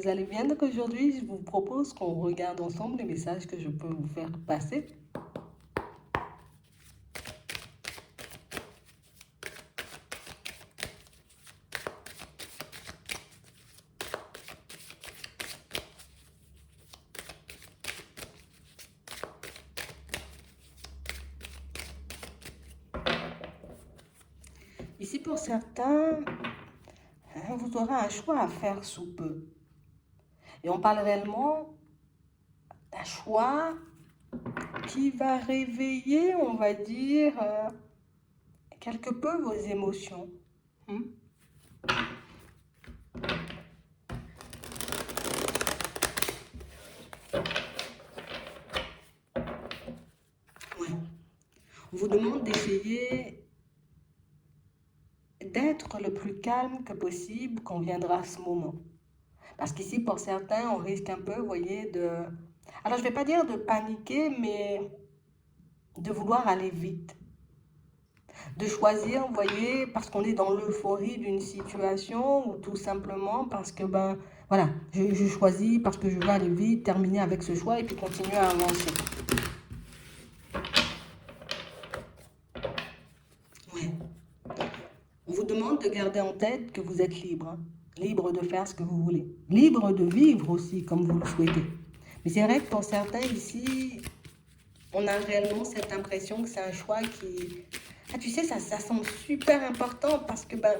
vous allez bien? Donc aujourd'hui, je vous propose qu'on regarde ensemble les messages que je peux vous faire passer. Ici, pour certains, vous aurez un choix à faire sous peu. Et on parle réellement d'un choix qui va réveiller, on va dire, quelque peu vos émotions. Hmm. Ouais. On vous demande d'essayer d'être le plus calme que possible quand viendra ce moment. Parce qu'ici, pour certains, on risque un peu, vous voyez, de... Alors, je ne vais pas dire de paniquer, mais de vouloir aller vite. De choisir, vous voyez, parce qu'on est dans l'euphorie d'une situation ou tout simplement parce que, ben, voilà, je choisis parce que je veux aller vite, terminer avec ce choix et puis continuer à avancer. Ouais. On vous demande de garder en tête que vous êtes libre, hein. Libre de faire ce que vous voulez. Libre de vivre aussi comme vous le souhaitez. Mais c'est vrai que pour certains ici, on a réellement cette impression que c'est un choix qui... Ah, tu sais, ça semble super important parce que, ben,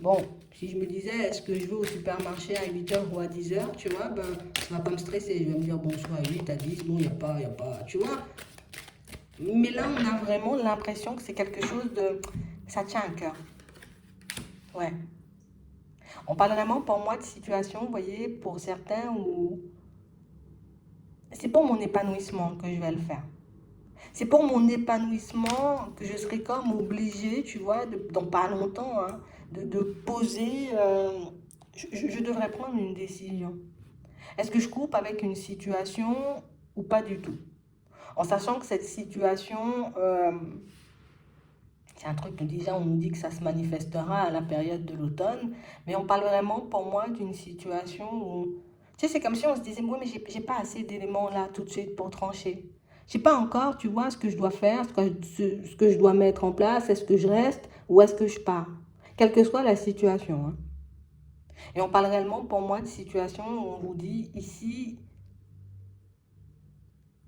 bon, si je me disais, est-ce que je vais au supermarché à 8h ou à 10h, tu vois, ben, ça va pas me stresser. Je vais me dire, bon, soit à 8, à 10, bon, il y a pas, tu vois. Mais là, on a vraiment l'impression que c'est quelque chose de... Ça tient à cœur. Ouais. On parle vraiment pour moi de situation, vous voyez, pour certains où c'est pour mon épanouissement que je vais le faire. C'est pour mon épanouissement que je serai comme obligée, tu vois, dans pas longtemps, hein, de poser. Je devrais prendre une décision. Est-ce que je coupe avec une situation ou pas du tout? En sachant que cette situation, c'est un truc que déjà on nous dit que ça se manifestera à la période de l'automne, mais on parle vraiment pour moi d'une situation où, tu sais, c'est comme si on se disait, oui, mais j'ai pas assez d'éléments là tout de suite pour trancher. Je sais pas encore, tu vois, ce que je dois faire, ce que je dois mettre en place, est-ce que je reste ou est-ce que je pars? Quelle que soit la situation, hein. Et on parle réellement pour moi de situation où on vous dit ici,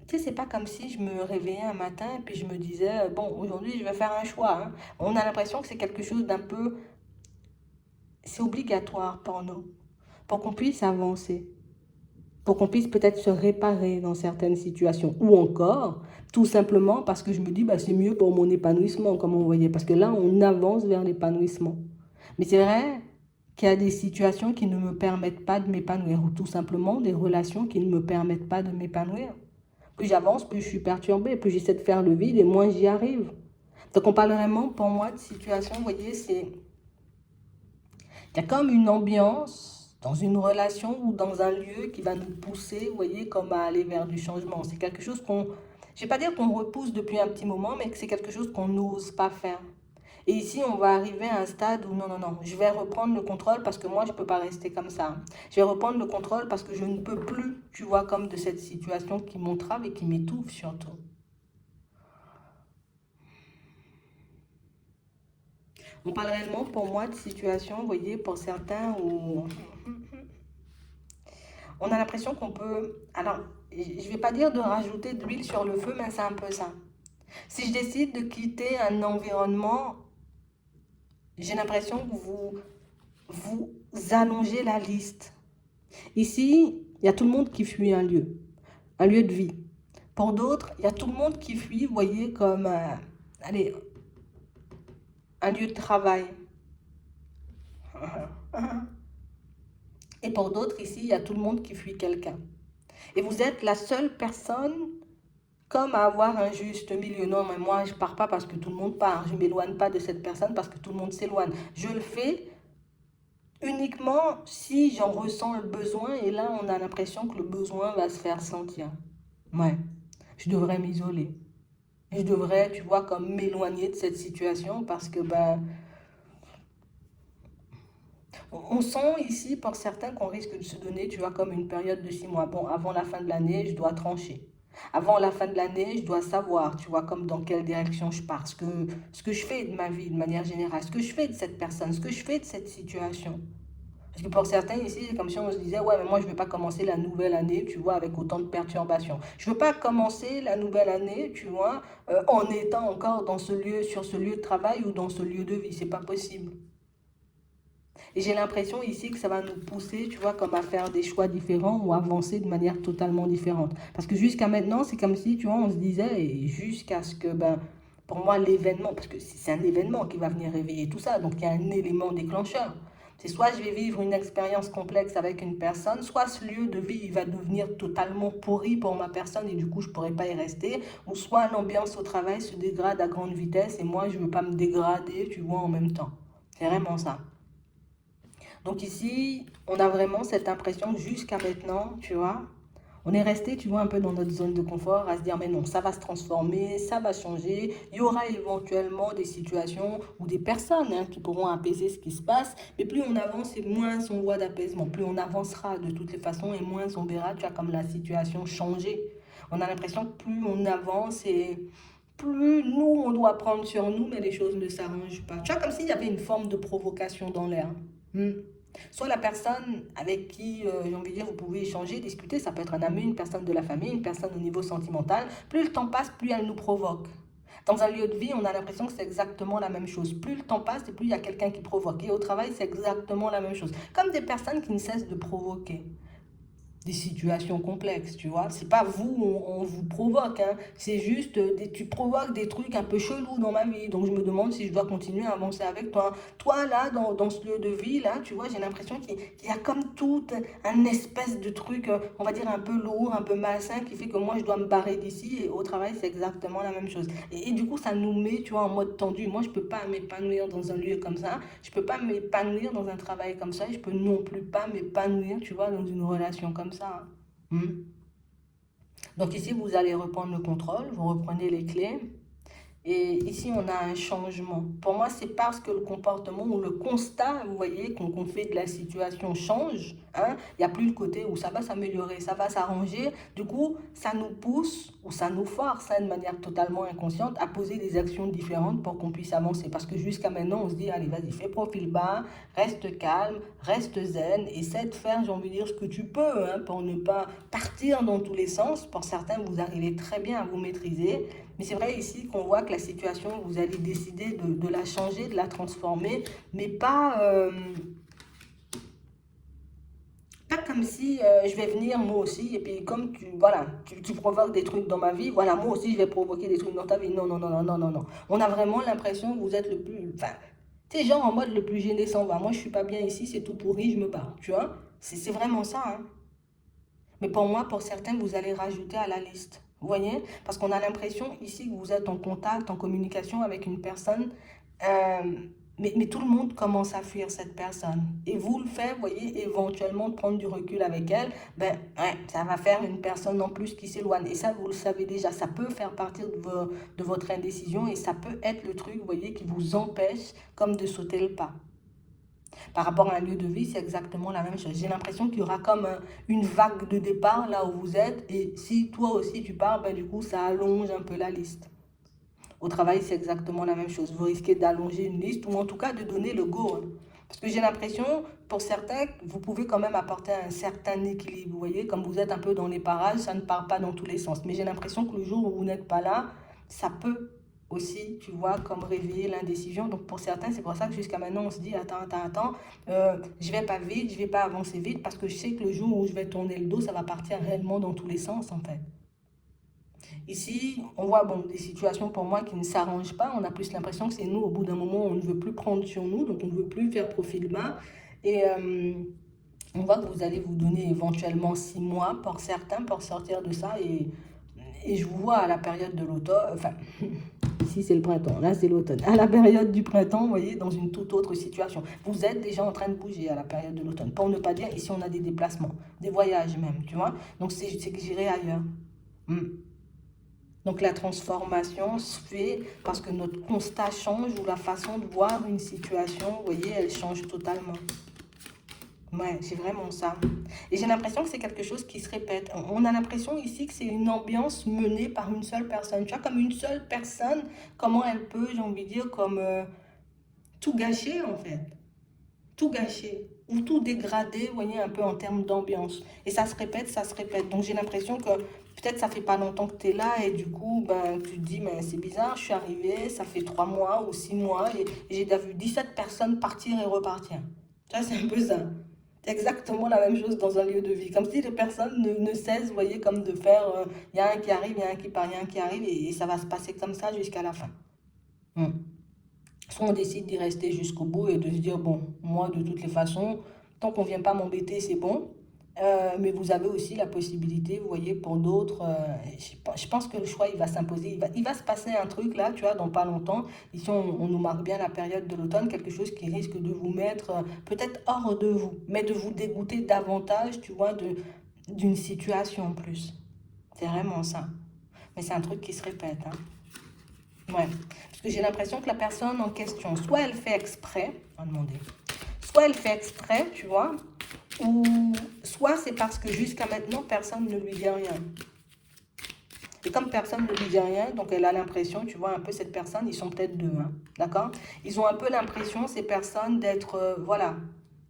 tu sais, c'est pas comme si je me réveillais un matin et puis je me disais, bon, aujourd'hui je vais faire un choix, hein. On a l'impression que c'est quelque chose d'un peu, c'est obligatoire pour nous, pour qu'on puisse avancer, pour qu'on puisse peut-être se réparer dans certaines situations, ou encore, tout simplement parce que je me dis, bah, c'est mieux pour mon épanouissement, comme on voyait, parce que là, on avance vers l'épanouissement. Mais c'est vrai qu'il y a des situations qui ne me permettent pas de m'épanouir, ou tout simplement des relations qui ne me permettent pas de m'épanouir. Plus j'avance, plus je suis perturbée, plus j'essaie de faire le vide et moins j'y arrive. Donc on parle vraiment, pour moi, de situation, vous voyez, c'est... Il y a comme une ambiance dans une relation ou dans un lieu qui va nous pousser, vous voyez, comme à aller vers du changement. C'est quelque chose qu'on... Je ne vais pas dire qu'on repousse depuis un petit moment, mais que c'est quelque chose qu'on n'ose pas faire. Et ici, on va arriver à un stade où non, non, non, je vais reprendre le contrôle parce que moi, je ne peux pas rester comme ça. Je vais reprendre le contrôle parce que je ne peux plus, tu vois, comme de cette situation qui m'entrave et qui m'étouffe surtout. On parle réellement pour moi de situation, vous voyez, pour certains où on a l'impression qu'on peut... Alors, je ne vais pas dire de rajouter de l'huile sur le feu, mais c'est un peu ça. Si je décide de quitter un environnement, j'ai l'impression que vous allongez la liste. Ici, il y a tout le monde qui fuit un lieu de vie. Pour d'autres, il y a tout le monde qui fuit, vous voyez, comme allez, un lieu de travail. Et pour d'autres, ici, il y a tout le monde qui fuit quelqu'un. Et vous êtes la seule personne comme à avoir un juste milieu. Non, mais moi, je ne pars pas parce que tout le monde part. Je ne m'éloigne pas de cette personne parce que tout le monde s'éloigne. Je le fais uniquement si j'en ressens le besoin. Et là, on a l'impression que le besoin va se faire sentir. Ouais, je devrais m'isoler. Je devrais, tu vois, comme m'éloigner de cette situation parce que, ben, On sent ici, pour certains, qu'on risque de se donner, tu vois, comme une période de 6 mois. Bon, avant la fin de l'année, je dois trancher. Avant la fin de l'année, je dois savoir, tu vois, comme dans quelle direction je pars, ce que je fais de ma vie de manière générale, ce que je fais de cette personne, ce que je fais de cette situation. Parce que pour certains ici, c'est comme si on se disait, ouais, mais moi, je ne veux pas commencer la nouvelle année, tu vois, avec autant de perturbations. Je ne veux pas commencer la nouvelle année, tu vois, en étant encore dans ce lieu, sur ce lieu de travail ou dans ce lieu de vie. C'est pas possible. Et j'ai l'impression ici que ça va nous pousser, tu vois, comme à faire des choix différents ou avancer de manière totalement différente. Parce que jusqu'à maintenant, c'est comme si, tu vois, on se disait, et jusqu'à ce que, ben, pour moi, l'événement, parce que c'est un événement qui va venir réveiller tout ça, donc il y a un élément déclencheur. C'est soit je vais vivre une expérience complexe avec une personne, soit ce lieu de vie il va devenir totalement pourri pour ma personne et du coup je ne pourrai pas y rester, ou soit l'ambiance au travail se dégrade à grande vitesse et moi je ne veux pas me dégrader, tu vois, en même temps. C'est vraiment ça. Donc ici, on a vraiment cette impression que jusqu'à maintenant, tu vois, on est resté, tu vois, un peu dans notre zone de confort à se dire, mais non, ça va se transformer, ça va changer. Il y aura éventuellement des situations ou des personnes qui pourront apaiser ce qui se passe. Mais plus on avance et moins on voit d'apaisement. Plus on avancera de toutes les façons et moins on verra, tu vois, comme la situation changer. On a l'impression que plus on avance et plus nous, on doit prendre sur nous, mais les choses ne s'arrangent pas. Tu vois, comme s'il y avait une forme de provocation dans l'air. Hmm. Soit la personne avec qui, j'ai envie de dire, vous pouvez échanger, discuter, ça peut être un ami, une personne de la famille, une personne au niveau sentimental. Plus le temps passe, plus elle nous provoque. Dans un lieu de vie, on a l'impression que c'est exactement la même chose. Plus le temps passe et plus il y a quelqu'un qui provoque. Et au travail, c'est exactement la même chose. Comme des personnes qui ne cessent de provoquer des situations complexes, tu vois. C'est pas vous, on vous provoque, hein. C'est juste, tu provoques des trucs un peu chelous dans ma vie. Donc je me demande si je dois continuer à avancer avec toi. Toi, là, dans ce lieu de vie, là, tu vois, j'ai l'impression qu'il y a comme tout un espèce de truc, on va dire un peu lourd, un peu malsain, qui fait que moi, je dois me barrer d'ici. Et au travail, c'est exactement la même chose. Et du coup, ça nous met, tu vois, en mode tendu. Moi, je peux pas m'épanouir dans un lieu comme ça. Je peux pas m'épanouir dans un travail comme ça. Et je peux non plus pas m'épanouir, tu vois, dans une relation comme ça. Hmm. Donc ici, vous allez reprendre le contrôle, vous reprenez les clés. Et ici, on a un changement. Pour moi, c'est parce que le comportement ou le constat, vous voyez, qu'on fait de la situation change. Hein, il n'y a plus le côté où ça va s'améliorer, ça va s'arranger. Du coup, ça nous pousse ou ça nous force, hein, de manière totalement inconsciente, à poser des actions différentes pour qu'on puisse avancer. Parce que jusqu'à maintenant, on se dit, allez, vas-y, fais profil bas, reste calme, reste zen, essaie de faire, j'ai envie de dire, ce que tu peux, hein, pour ne pas partir dans tous les sens. Pour certains, vous arrivez très bien à vous maîtriser. Mais c'est vrai ici qu'on voit que la situation, vous allez décider de la changer, de la transformer, mais pas comme si je vais venir moi aussi, et puis comme voilà, tu provoques des trucs dans ma vie, voilà, moi aussi je vais provoquer des trucs dans ta vie. Non, non, non, non, non, non, non. On a vraiment l'impression que vous êtes le plus, enfin, tu sais, genre en mode le plus gêné s'en va. Moi je suis pas bien ici, c'est tout pourri, je me barre, tu vois. C'est vraiment ça, hein. Mais pour moi, pour certains, vous allez rajouter à la liste. Vous voyez? Parce qu'on a l'impression ici que vous êtes en contact, en communication avec une personne, euh, mais tout le monde commence à fuir cette personne. Et vous le faites, vous voyez, éventuellement de prendre du recul avec elle, ben ouais, ça va faire une personne en plus qui s'éloigne. Et ça, vous le savez déjà, ça peut faire partie de votre indécision et ça peut être le truc, vous voyez, qui vous empêche comme de sauter le pas. Par rapport à un lieu de vie, c'est exactement la même chose. J'ai l'impression qu'il y aura comme une vague de départ là où vous êtes. Et si toi aussi tu pars, ben, du coup, ça allonge un peu la liste. Au travail, c'est exactement la même chose. Vous risquez d'allonger une liste ou en tout cas de donner le go, hein. Parce que j'ai l'impression, pour certains, vous pouvez quand même apporter un certain équilibre. Vous voyez, comme vous êtes un peu dans les parages, ça ne part pas dans tous les sens. Mais j'ai l'impression que le jour où vous n'êtes pas là, ça peut aussi, tu vois, comme réveiller l'indécision. Donc pour certains, c'est pour ça que jusqu'à maintenant, on se dit, attends, je vais pas vite, je vais pas avancer vite, parce que je sais que le jour où je vais tourner le dos, ça va partir réellement dans tous les sens, en fait. Ici, on voit bon, des situations pour moi qui ne s'arrangent pas. On a plus l'impression que c'est nous, au bout d'un moment, on ne veut plus prendre sur nous, donc on ne veut plus faire profil bas. Et on voit que vous allez vous donner éventuellement 6 mois pour certains pour sortir de ça. Et je vous vois à la période de l'automne, enfin, ici c'est le printemps, là c'est l'automne. À la période du printemps, vous voyez, dans une toute autre situation. Vous êtes déjà en train de bouger à la période de l'automne. Pour ne pas dire, ici on a des déplacements, des voyages même, tu vois. Donc c'est que j'irai ailleurs. Hmm. Donc la transformation se fait parce que notre constat change ou la façon de voir une situation, vous voyez, elle change totalement. Ouais, j'ai vraiment ça. Et j'ai l'impression que c'est quelque chose qui se répète. On a l'impression ici que c'est une ambiance menée par une seule personne. Tu vois, comme une seule personne, comment elle peut, j'ai envie de dire, comme tout gâcher en fait. Tout gâcher ou tout dégrader, vous voyez, un peu en termes d'ambiance. Et ça se répète, ça se répète. Donc j'ai l'impression que peut-être ça fait pas longtemps que tu es là et du coup, ben, tu te dis, mais c'est bizarre, je suis arrivée, ça fait 3 mois ou 6 mois et j'ai déjà vu 17 personnes partir et repartir. Tu vois, c'est un peu ça. C'est exactement la même chose dans un lieu de vie. Comme si les personnes ne cessent, vous voyez, comme de faire, il y a un qui arrive, il y a un qui part, il y a un qui arrive et ça va se passer comme ça jusqu'à la fin. Hmm. Soit on décide d'y rester jusqu'au bout et de se dire, bon, moi, de toutes les façons, tant qu'on ne vient pas m'embêter, c'est bon. Mais vous avez aussi la possibilité, vous voyez, pour d'autres, je pense que le choix, il va s'imposer. Il va se passer un truc là, tu vois, dans pas longtemps. Ici, on nous marque bien la période de l'automne, quelque chose qui risque de vous mettre peut-être hors de vous, mais de vous dégoûter davantage, tu vois, d'une situation en plus. C'est vraiment ça. Mais c'est un truc qui se répète, hein. Ouais. Parce que j'ai l'impression que la personne en question, soit elle fait exprès, on va demander, soit elle fait exprès, tu vois, ou soit c'est parce que jusqu'à maintenant, personne ne lui dit rien. Et comme personne ne lui dit rien, donc elle a l'impression, tu vois, un peu cette personne, ils sont peut-être deux, hein, d'accord? Ils ont un peu l'impression, ces personnes, d'être, voilà,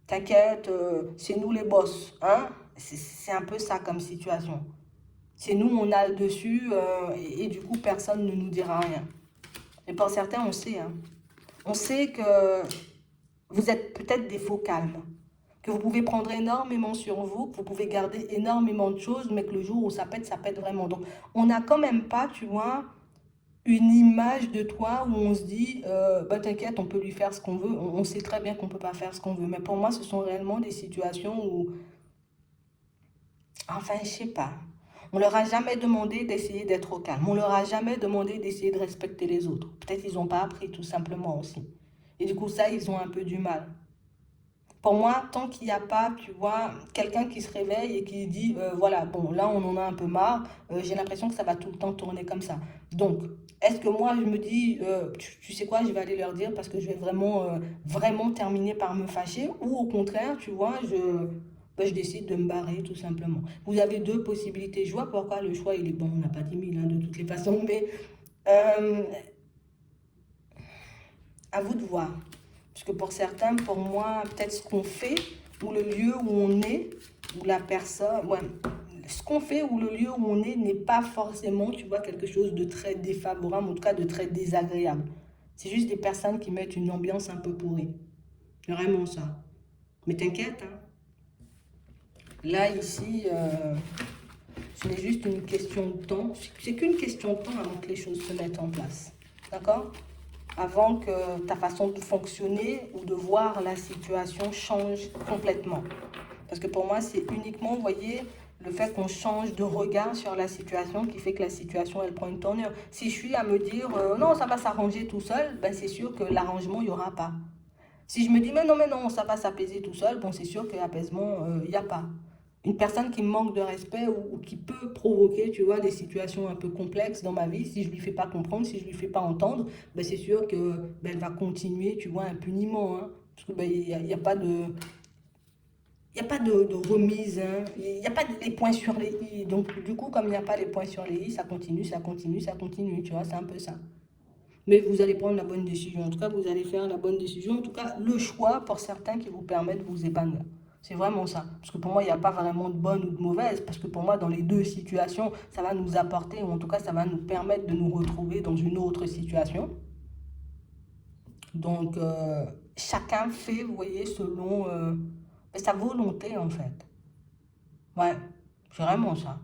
t'inquiète, c'est nous les boss, hein? C'est un peu ça comme situation. C'est nous, on a le dessus, et du coup, personne ne nous dira rien. Et pour certains, on sait, hein. On sait que vous êtes peut-être des faux calmes, que vous pouvez prendre énormément sur vous, que vous pouvez garder énormément de choses, mais que le jour où ça pète vraiment. Donc, on n'a quand même pas, tu vois, une image de toi où on se dit, bah t'inquiète, on peut lui faire ce qu'on veut. On sait très bien qu'on ne peut pas faire ce qu'on veut. Mais pour moi, ce sont réellement des situations où, enfin, je sais pas. On leur a jamais demandé d'essayer d'être au calme. On leur a jamais demandé d'essayer de respecter les autres. Peut-être ils n'ont pas appris, tout simplement aussi. Et du coup, ça, ils ont un peu du mal. Pour moi, tant qu'il n'y a pas, tu vois, quelqu'un qui se réveille et qui dit, voilà, bon, là, on en a un peu marre, j'ai l'impression que ça va tout le temps tourner comme ça. Donc, est-ce que moi, je me dis, tu sais quoi, je vais aller leur dire parce que je vais vraiment, vraiment terminer par me fâcher, ou au contraire, tu vois, ben, je décide de me barrer, tout simplement. Vous avez deux possibilités. Je vois pourquoi le choix, il est bon, on n'a pas 10 000, hein, de toutes les façons, mais euh, à vous de voir. Parce que pour certains, pour moi, peut-être ce qu'on fait, ou le lieu où on est, ou la personne, ouais, ce qu'on fait ou le lieu où on est n'est pas forcément, tu vois, quelque chose de très défavorable, en tout cas de très désagréable. C'est juste des personnes qui mettent une ambiance un peu pourrie. C'est vraiment ça. Mais t'inquiète, hein. Là, ici, ce n'est juste une question de temps. C'est qu'une question de temps avant que les choses se mettent en place. D'accord? Avant que ta façon de fonctionner ou de voir la situation change complètement. Parce que pour moi, c'est uniquement, vous voyez, le fait qu'on change de regard sur la situation qui fait que la situation, elle prend une tournure. Si je suis à me dire, non, ça va s'arranger tout seul, ben c'est sûr que l'arrangement, il n'y aura pas. Si je me dis, mais non, ça va s'apaiser tout seul, bon, c'est sûr que l'apaisement, il n'y a pas. Une personne qui me manque de respect ou qui peut provoquer, tu vois, des situations un peu complexes dans ma vie, si je ne lui fais pas comprendre, si je ne lui fais pas entendre, ben, c'est sûr que ben, elle va continuer, tu vois, impuniment, hein, parce que ben, y a pas de... Il n'y a pas de remise, hein. Il n'y a pas les points sur les i. Donc, du coup, comme il n'y a pas les points sur les i, ça continue, ça continue, ça continue. Tu vois, c'est un peu ça. Mais vous allez prendre la bonne décision. En tout cas, vous allez faire la bonne décision. En tout cas, le choix pour certains qui vous permet de vous épanouir. C'est vraiment ça. Parce que pour moi, il n'y a pas vraiment de bonne ou de mauvaise. Parce que pour moi, dans les deux situations, ça va nous apporter, ou en tout cas, ça va nous permettre de nous retrouver dans une autre situation. Donc, chacun fait, vous voyez, selon sa volonté, en fait. Ouais, c'est vraiment ça.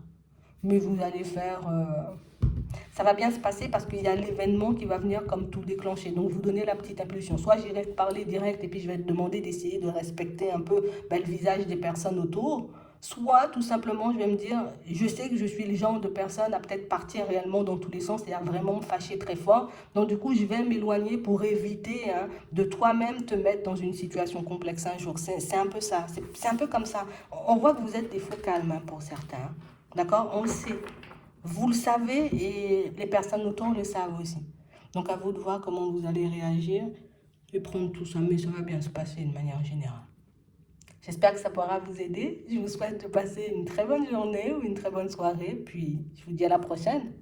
Mais vous allez faire... ça va bien se passer parce qu'il y a l'événement qui va venir comme tout déclencher. Donc, vous donnez la petite impulsion. Soit j'irai parler direct et puis je vais te demander d'essayer de respecter un peu ben, le visage des personnes autour. Soit, tout simplement, je vais me dire, je sais que je suis le genre de personne à peut-être partir réellement dans tous les sens et à vraiment me fâcher très fort. Donc, du coup, je vais m'éloigner pour éviter hein, de toi-même te mettre dans une situation complexe un jour. C'est un peu ça. C'est un peu comme ça. On voit que vous êtes des faux calmes hein, pour certains. Hein. D'accord? On le sait. Vous le savez et les personnes autour le savent aussi. Donc, à vous de voir comment vous allez réagir et prendre tout ça. Mais ça va bien se passer de manière générale. J'espère que ça pourra vous aider. Je vous souhaite de passer une très bonne journée ou une très bonne soirée. Puis, je vous dis à la prochaine.